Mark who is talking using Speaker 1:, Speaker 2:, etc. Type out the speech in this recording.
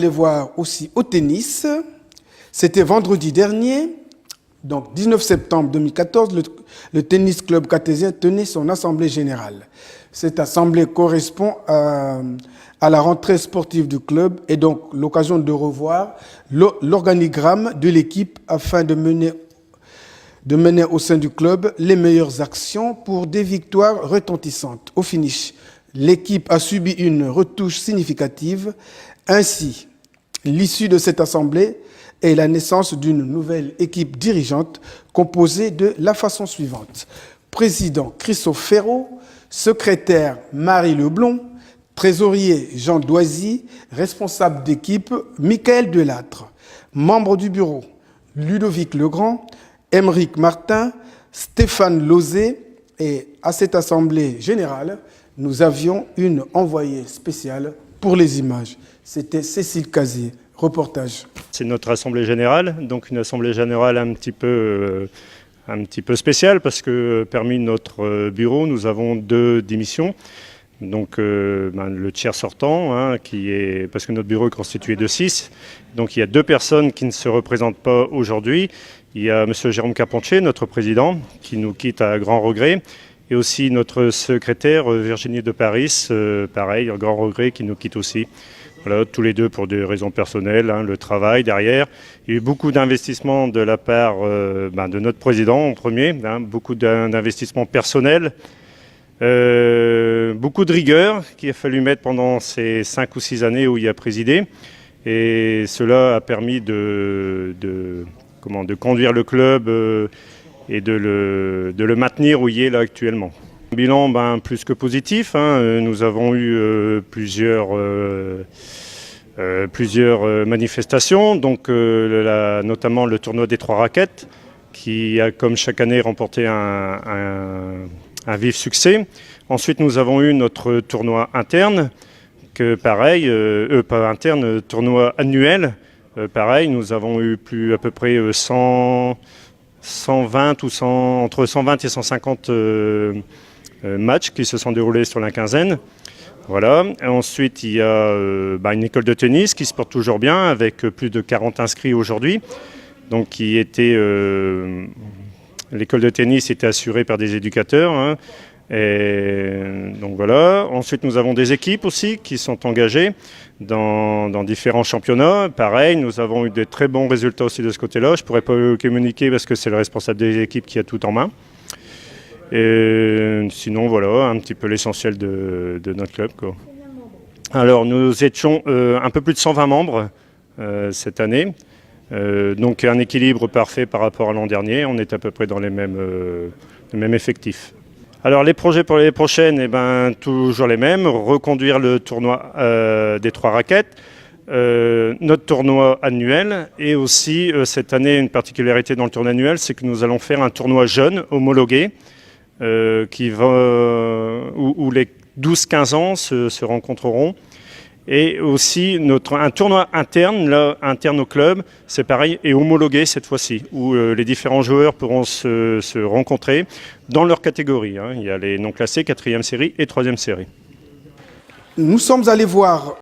Speaker 1: Les voir aussi au tennis. C'était vendredi dernier, donc 19 septembre 2014, le Tennis Club cartésien tenait son assemblée générale. Cette assemblée correspond à la rentrée sportive du club et donc l'occasion de revoir l'organigramme de l'équipe afin de mener au sein du club les meilleures actions pour des victoires retentissantes. Au finish, l'équipe a subi une retouche significative. Ainsi, l'issue de cette assemblée est la naissance d'une nouvelle équipe dirigeante composée de la façon suivante. Président Christophe Ferraud, secrétaire Marie Leblond, trésorier Jean Doisy, responsable d'équipe Michael Delattre, membre du bureau Ludovic Legrand, Émeric Martin, Stéphane Lozé, et à cette assemblée générale, nous avions une envoyée spéciale pour les images. C'était Cécile Casier, reportage.
Speaker 2: C'est notre assemblée générale, donc une assemblée générale un petit peu spéciale parce que parmi notre bureau, nous avons 2 démissions. Donc le tiers sortant, parce que notre bureau est constitué de 6. Donc il y a 2 personnes qui ne se représentent pas aujourd'hui. Il y a M. Jérôme Carpentier, notre président, qui nous quitte à grand regret. Et aussi notre secrétaire Virginie de Paris, pareil, à grand regret, qui nous quitte aussi. Voilà, tous les 2 pour des raisons personnelles, le travail derrière. Il y a eu beaucoup d'investissements de la part de notre président en premier, beaucoup d'investissements personnels, beaucoup de rigueur qu'il a fallu mettre pendant ces 5 ou 6 années où il a présidé. Et cela a permis de conduire le club et de le maintenir où il est là actuellement. Un bilan plus que positif. Nous avons eu plusieurs manifestations, donc notamment le tournoi des 3 raquettes, qui a comme chaque année remporté un vif succès. Ensuite, nous avons eu notre tournoi interne, pas interne, tournoi annuel. Pareil, nous avons eu à peu près 120 ou entre 120 et 150 matchs qui se sont déroulés sur la quinzaine. Voilà. Et ensuite, il y a une école de tennis qui se porte toujours bien, avec plus de 40 inscrits aujourd'hui. Donc, l'école de tennis était assurée par des éducateurs. Et donc voilà. Ensuite, nous avons des équipes aussi qui sont engagées dans différents championnats. Pareil, nous avons eu de très bons résultats aussi de ce côté-là. Je ne pourrais pas communiquer parce que c'est le responsable des équipes qui a tout en main. Et sinon, voilà, un petit peu l'essentiel de notre club, quoi. Alors, nous étions un peu plus de 120 membres cette année. Donc, un équilibre parfait par rapport à l'an dernier. On est à peu près dans les mêmes effectifs. Alors, les projets pour l'année prochaine, toujours les mêmes. Reconduire le tournoi des 3 raquettes. Notre tournoi annuel, et aussi cette année, une particularité dans le tournoi annuel, c'est que nous allons faire un tournoi jeune homologué où les 12-15 ans se rencontreront. Et aussi un tournoi interne au club, c'est pareil, et homologué cette fois-ci, où les différents joueurs pourront se rencontrer dans leur catégorie. Il y a les non classés, 4e série et 3e série.
Speaker 1: Nous sommes allés voir